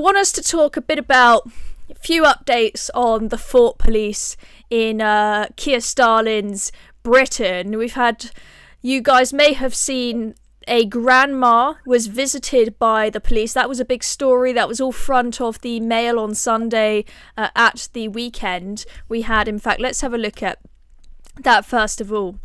want us to talk a bit about a few updates on the Thought Police in Keir Starmer's Britain. You guys may have seen a grandma was visited by the police. That was a big story. That was all front of the Mail on Sunday at the weekend. In fact, let's have a look at that first of all.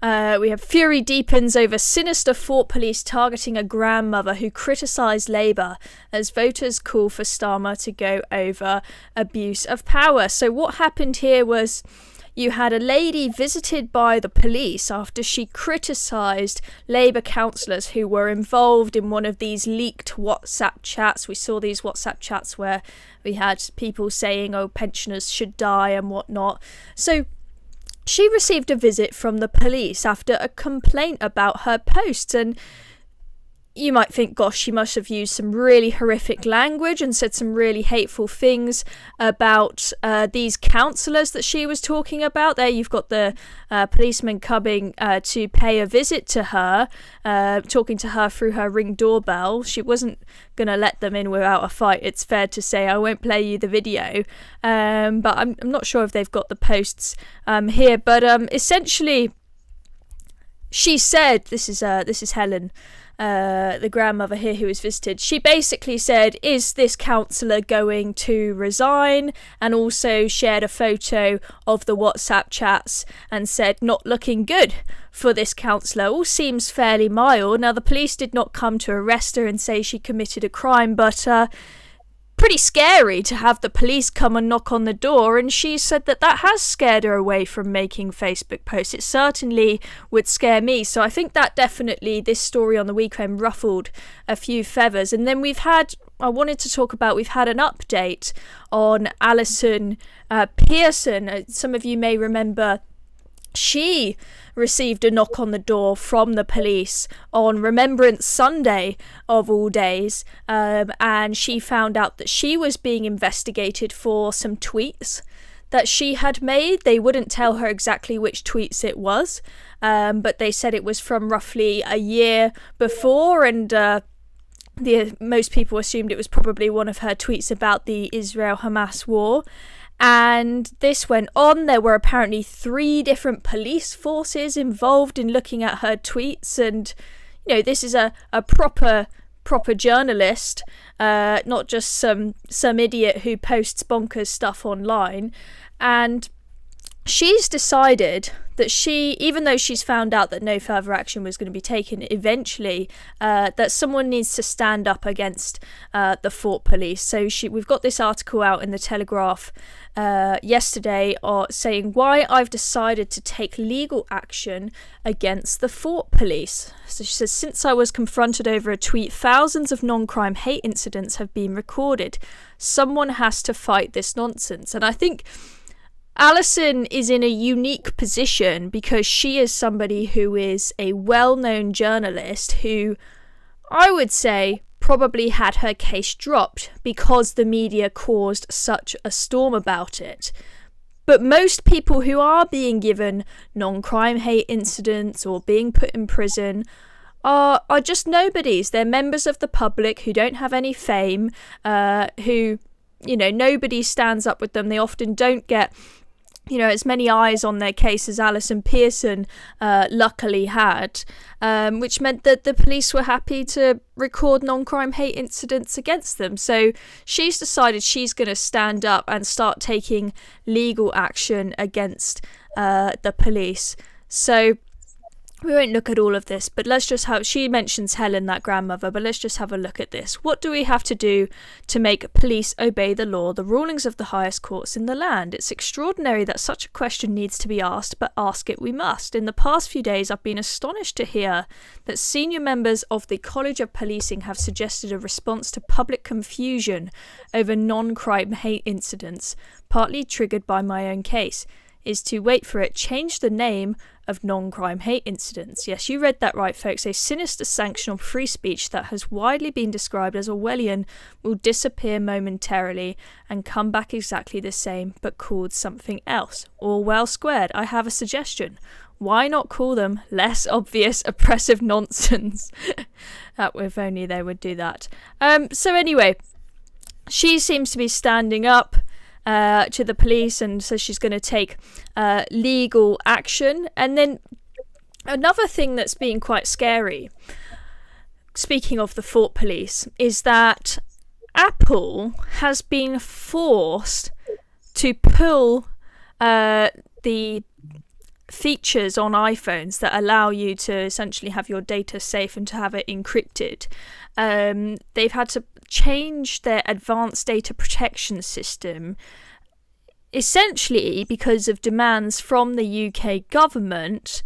We have fury deepens over sinister Thought Police targeting a grandmother who criticised Labour as voters call for Starmer to go over abuse of power. So what happened here was you had a lady visited by the police after she criticised Labour councillors who were involved in one of these leaked WhatsApp chats. We saw these WhatsApp chats where we had people saying, pensioners should die and whatnot. So she received a visit from the police after a complaint about her posts, and you might think, gosh, she must have used some really horrific language and said some really hateful things about these councillors that she was talking about. There you've got the policeman coming to pay a visit to her, talking to her through her Ring doorbell. She wasn't going to let them in without a fight, it's fair to say. I won't play you the video, but I'm not sure if they've got the posts here. But essentially, she said, this is Helen, the grandmother here who was visited. She basically said, is this councillor going to resign? And also shared a photo of the WhatsApp chats and said, not looking good for this councillor. All seems fairly mild. Now, the police did not come to arrest her and say she committed a crime, but pretty scary to have the police come and knock on the door, and she said that has scared her away from making Facebook posts. It certainly would scare me. So I think that definitely, this story on the weekend ruffled a few feathers. And then we've had an update on Alison Pearson. Some of you may remember she received a knock on the door from the police on Remembrance Sunday of all days, and she found out that she was being investigated for some tweets that she had made. They wouldn't tell her exactly which tweets it was, but they said it was from roughly a year before, and most people assumed it was probably one of her tweets about the Israel-Hamas war. And this went on. There were apparently 3 different police forces involved in looking at her tweets. And, this is a proper journalist, not just some idiot who posts bonkers stuff online. And she's decided that even though she's found out that no further action was going to be taken eventually, that someone needs to stand up against the Thought Police. So we've got this article out in the Telegraph yesterday saying why I've decided to take legal action against the Thought Police. So she says, since I was confronted over a tweet, thousands of non-crime hate incidents have been recorded. Someone has to fight this nonsense. And I think Alison is in a unique position because she is somebody who is a well-known journalist who, I would say, probably had her case dropped because the media caused such a storm about it. But most people who are being given non-crime hate incidents or being put in prison are just nobodies. They're members of the public who don't have any fame, who, nobody stands up with them. They often don't get as many eyes on their case as Alison Pearson luckily had, which meant that the police were happy to record non-crime hate incidents against them. So she's decided she's going to stand up and start taking legal action against the police. So we won't look at all of this, but she mentions Helen, that grandmother, but let's just have a look at this. What do we have to do to make police obey the law, the rulings of the highest courts in the land? It's extraordinary that such a question needs to be asked, but ask it we must. In the past few days, I've been astonished to hear that senior members of the College of Policing have suggested a response to public confusion over non-crime hate incidents, partly triggered by my own case, is to, wait for it, change the name of non-crime hate incidents. Yes, you read that right, folks. A sinister sanction on free speech that has widely been described as Orwellian will disappear momentarily and come back exactly the same, but called something else. Orwell squared. I have a suggestion. Why not call them less obvious oppressive nonsense? If only they would do that. So anyway, she seems to be standing up to the police and says she's going to take legal action. And then another thing that's been quite scary, speaking of the Fort Police, is that Apple has been forced to pull the features on iPhones that allow you to essentially have your data safe and to have it encrypted. They've had to change their advanced data protection system, essentially because of demands from the UK government,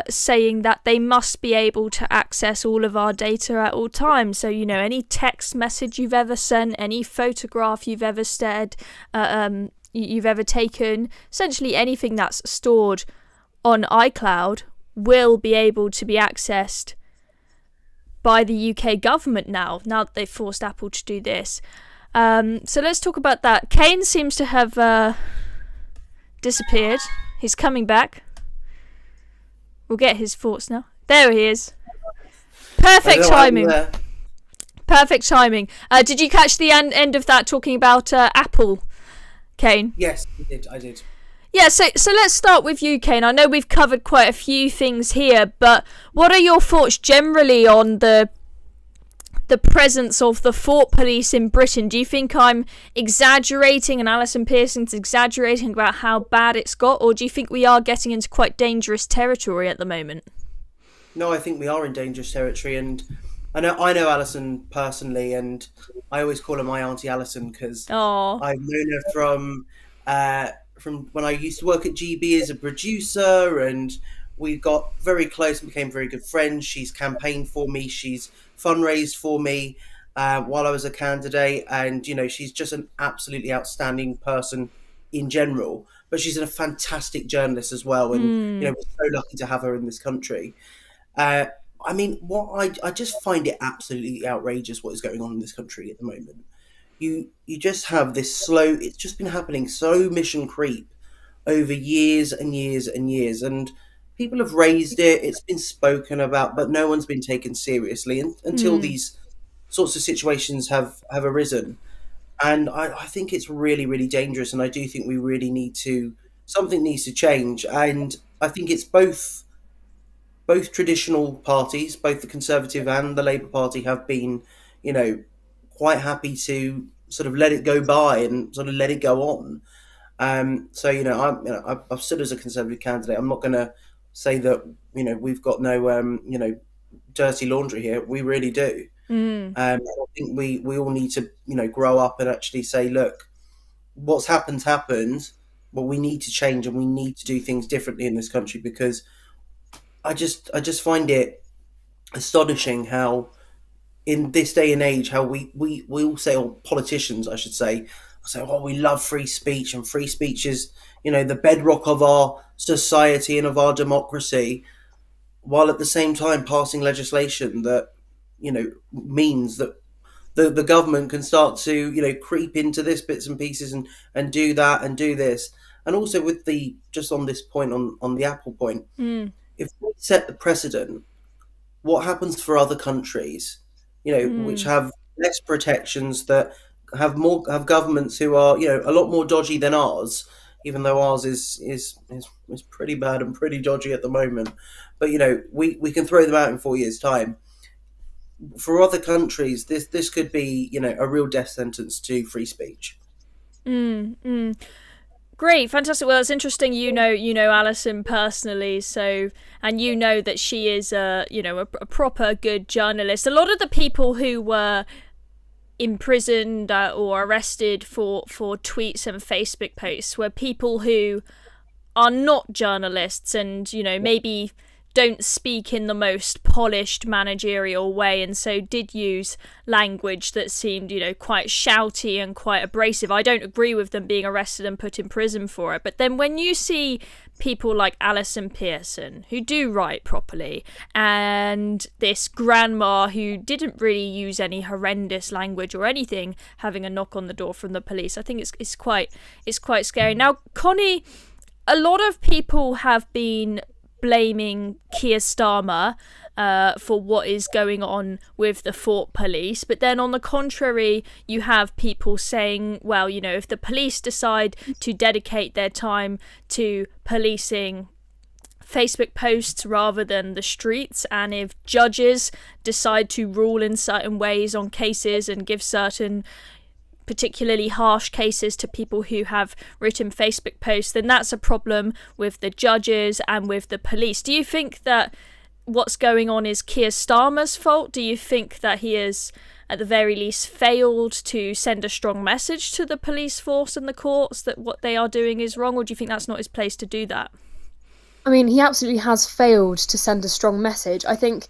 saying that they must be able to access all of our data at all times. So, any text message you've ever sent, any photograph you've ever you've ever taken, essentially anything that's stored on iCloud will be able to be accessed by the UK government now that they've forced Apple to do this. So let's talk about that. Kane seems to have disappeared. He's coming back. We'll get his thoughts now. There he is. Perfect timing. Perfect timing. Did you catch the end of that talking about Apple, Kane? Yes, I did. Yeah, so let's start with you, Kane. I know we've covered quite a few things here, but what are your thoughts generally on the presence of the Fort Police in Britain? Do you think I'm exaggerating and Alison Pearson's exaggerating about how bad it's got, or do you think we are getting into quite dangerous territory at the moment? No, I think we are in dangerous territory, and I know Alison personally, and I always call her my Auntie Alison because I've known her from when I used to work at GB as a producer, and we got very close and became very good friends. She's campaigned for me, she's fundraised for me while I was a candidate, and she's just an absolutely outstanding person in general, but she's a fantastic journalist as well, and we're so lucky to have her in this country. I just find it absolutely outrageous what is going on in this country at the moment. You just have this it's just been happening, so mission creep over years and years and years, and people have raised it, it's been spoken about, but no one's been taken seriously until these sorts of situations have arisen. And I think it's really, really dangerous, and I do think we really something needs to change. And I think it's both traditional parties, both the Conservative and the Labour Party, have been, quite happy to sort of let it go by and sort of let it go on. I've stood as a Conservative candidate. I'm not going to say that we've got no dirty laundry here. We really do. I think we all need to grow up and actually say, look, what's happened, but we need to change and we need to do things differently in this country, because I just find it astonishing how in this day and age how we all say, or politicians I should say we love free speech, and free speech is the bedrock of our society and of our democracy, while at the same time passing legislation that means that the government can start to creep into this bits and pieces and do that and do this. And also with just on this point, on the Apple point, if we set the precedent, what happens for other countries which have less protections, that have governments who are a lot more dodgy than ours, even though ours is pretty bad and pretty dodgy at the moment, but we can throw them out in 4 years' time. For other countries, this could be a real death sentence to free speech. Great, fantastic. Well, it's interesting. You know Alison personally, so, and that she is a proper good journalist. A lot of the people who were imprisoned or arrested for tweets and Facebook posts were people who are not journalists, and maybe don't speak in the most polished managerial way, and so did use language that seemed quite shouty and quite abrasive. I don't agree with them being arrested and put in prison for it, but then when you see people like Alison Pearson who do write properly, and this grandma who didn't really use any horrendous language or anything having a knock on the door from the police, I think it's quite scary. Now, Connie, a lot of people have been blaming Keir Starmer for what is going on with the Fort Police. But then on the contrary, you have people saying, well, you know, if the police decide to dedicate their time to policing Facebook posts rather than the streets, and if judges decide to rule in certain ways on cases and give certain particularly harsh cases to people who have written Facebook posts, then that's a problem with the judges and with the police. Do you think that what's going on is Keir Starmer's fault? Do you think that he has, at the very least, failed to send a strong message to the police force and the courts that what they are doing is wrong, or do you think that's not his place to do that? I mean, he absolutely has failed to send a strong message. I think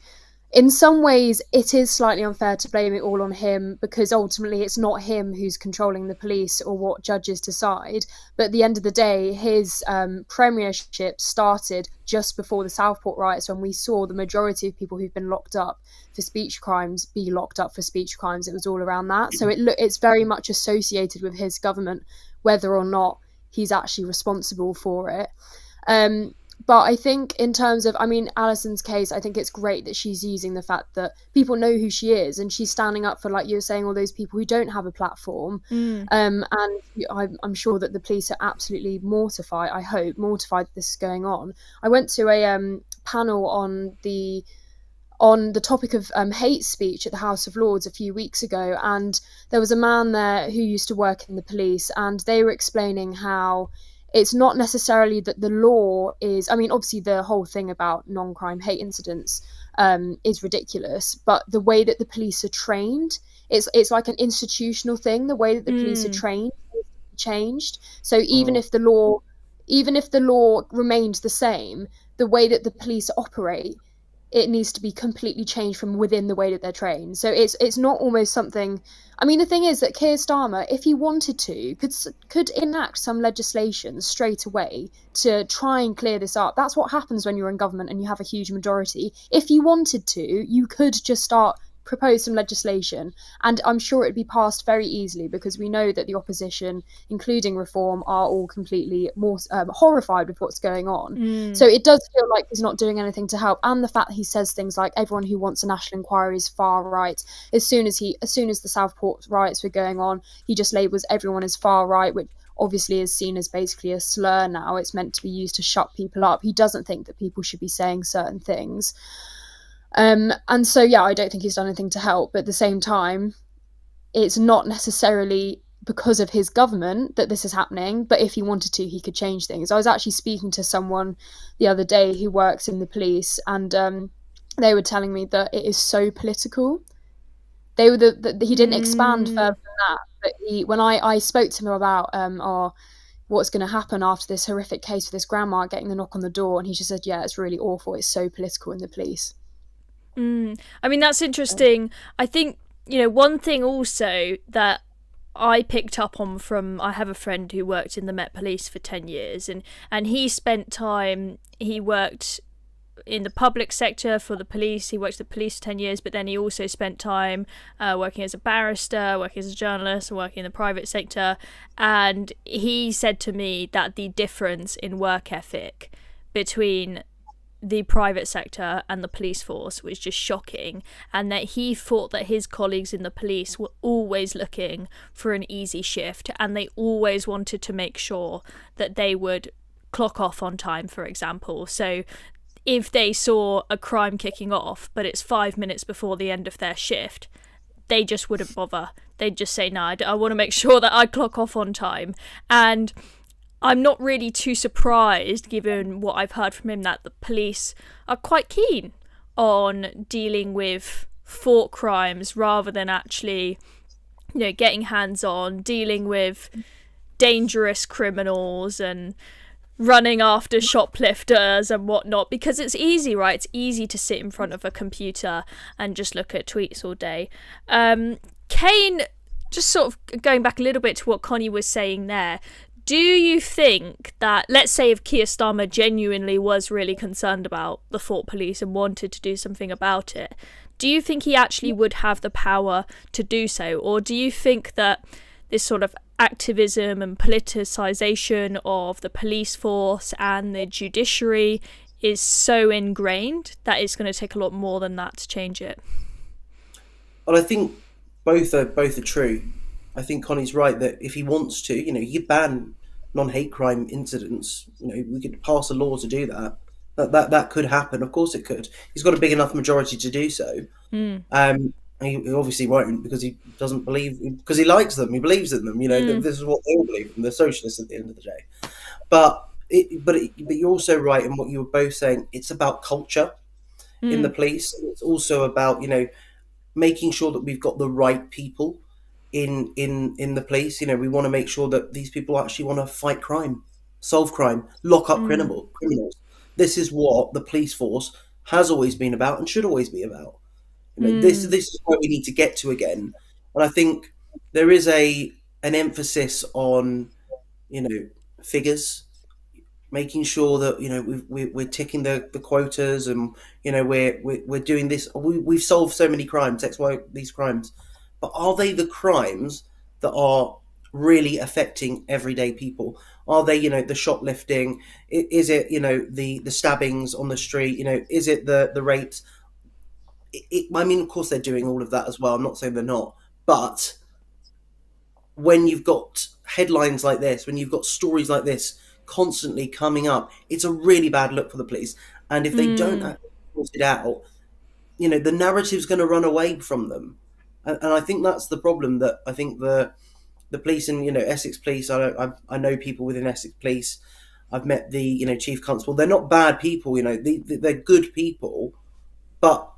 in some ways it is slightly unfair to blame it all on him, because ultimately it's not him who's controlling the police or what judges decide. But at the end of the day, his premiership started just before the Southport riots, when we saw the majority of people who've been locked up for speech crimes be locked up for speech crimes. It was all around that. So it's very much associated with his government, whether or not he's actually responsible for it. But I think in terms of, I mean, Alison's case, I think it's great that she's using the fact that people know who she is, and she's standing up for, like you were saying, all those people who don't have a platform. And I'm sure that the police are absolutely mortified, I hope, mortified that this is going on. I went to a panel on the topic of hate speech at the House of Lords a few weeks ago, and there was a man there who used to work in the police, and they were explaining how it's not necessarily that the law is, I mean, obviously the whole thing about non-crime hate incidents is ridiculous, but the way that the police are trained, it's like an institutional thing. The way that the police are trained is changed. So even if the law remains the same, the way that the police operate, it needs to be completely changed from within the way that they're trained. So it's not almost something. I mean, the thing is that Keir Starmer, if he wanted to, could enact some legislation straight away to try and clear this up. That's what happens when you're in government and you have a huge majority. If you wanted to, you could just propose some legislation, and I'm sure it'd be passed very easily, because we know that the opposition, including Reform, are all completely more horrified with what's going on. So it does feel like he's not doing anything to help, and the fact that he says things like everyone who wants a national inquiry is far right. As soon as the Southport riots were going on, he just labels everyone as far right, which obviously is seen as basically a slur now. It's meant to be used to shut people up. He doesn't think that people should be saying certain things. And so, yeah, I don't think he's done anything to help. But at the same time, it's not necessarily because of his government that this is happening. But if he wanted to, he could change things. I was actually speaking to someone the other day who works in the police, and they were telling me that it is so political. He didn't expand further than that. But when I spoke to him about what's going to happen after this horrific case with this grandma getting the knock on the door, and he just said, yeah, it's really awful. It's so political in the police. I mean, that's interesting. I think, you know, one thing also that I picked up on from, I have a friend who worked in the Met Police for 10 years, and he worked in the public sector for the police. He worked at the police for 10 years, but then he also spent time working as a barrister, working as a journalist, and working in the private sector. And he said to me that the difference in work ethic between the private sector and the police force was just shocking, and that he thought that his colleagues in the police were always looking for an easy shift, and they always wanted to make sure that they would clock off on time, for example. So if they saw a crime kicking off but it's 5 minutes before the end of their shift, they just wouldn't bother. They'd just say, no, I want to make sure that I clock off on time. And I'm not really too surprised, given what I've heard from him, that the police are quite keen on dealing with thought crimes rather than actually, you know, getting hands-on, dealing with dangerous criminals and running after shoplifters and whatnot, because it's easy, right? It's easy to sit in front of a computer and just look at tweets all day. Kane, just sort of going back a little bit to what Connie was saying there, do you think that, let's say if Keir Starmer genuinely was really concerned about the Fort Police and wanted to do something about it, do you think he actually would have the power to do so? Or do you think that this sort of activism and politicisation of the police force and the judiciary is so ingrained that it's going to take a lot more than that to change it. Well, I think both are true. I think Connie's right that if he wants to, he could ban non-hate crime incidents. We could pass a law to do that. That could happen. Of course, it could. He's got a big enough majority to do so. He obviously won't, because he doesn't believe, because he likes them. He believes in them. This is what they all believe in. They're socialists at the end of the day. But you're also right in what you were both saying. It's about culture in the police. It's also about making sure that we've got the right people in the police. We want to make sure that these people actually want to fight crime, solve crime, lock up criminals. This is what the police force has always been about and should always be about. This is where we need to get to again. And I think there is an emphasis on figures, making sure that we're ticking the quotas, and we're doing this. We've solved so many crimes, these crimes, but are they the crimes that are really affecting everyday people? Are they the shoplifting? Is it the stabbings on the street? Is it the rapes? I mean, of course they're doing all of that as well. I'm not saying they're not, but when you've got headlines like this, when you've got stories like this constantly coming up, it's a really bad look for the police. And if they don't actually sort it out, the narrative's going to run away from them. And I think that's the problem. That I think the police in Essex Police. I know people within Essex Police. I've met the chief constable. They're not bad people. They're good people. But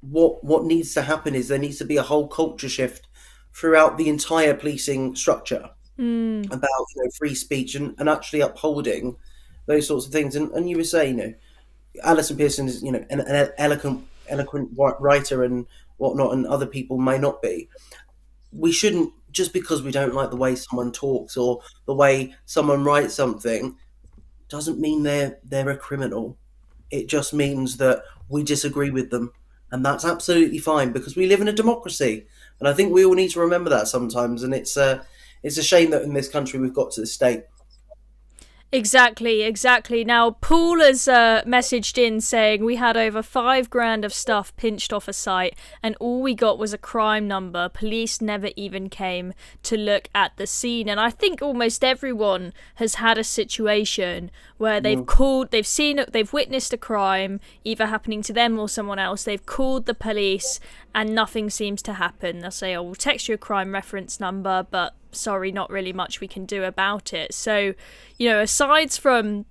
what needs to happen is there needs to be a whole culture shift throughout the entire policing structure about free speech and actually upholding those sorts of things. And you were saying, Alison Pearson is an eloquent writer and whatnot, and other people may not be. We shouldn't, just because we don't like the way someone talks or the way someone writes something, doesn't mean they're a criminal. It just means that we disagree with them. And that's absolutely fine, because we live in a democracy. And I think we all need to remember that sometimes. And it's a shame that in this country we've got to this state. Exactly. Now, Paul has messaged in saying we had over $5,000 of stuff pinched off a site, and all we got was a crime number. Police never even came to look at the scene. And I think almost everyone has had a situation where they've they've witnessed a crime, either happening to them or someone else. They've called the police and nothing seems to happen. They'll say, "Oh, we'll text you a crime reference number, but sorry, not really much we can do about it." So, aside from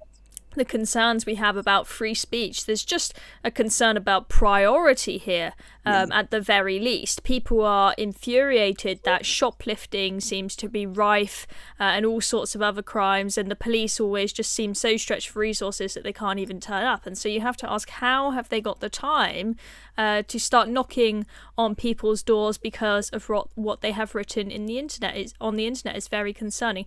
the concerns we have about free speech, there's just a concern about priority here, at the very least. People are infuriated that shoplifting seems to be rife, and all sorts of other crimes, and the police always just seem so stretched for resources that they can't even turn up. And so you have to ask, how have they got the time to start knocking on people's doors because of what they have written on the internet is very concerning.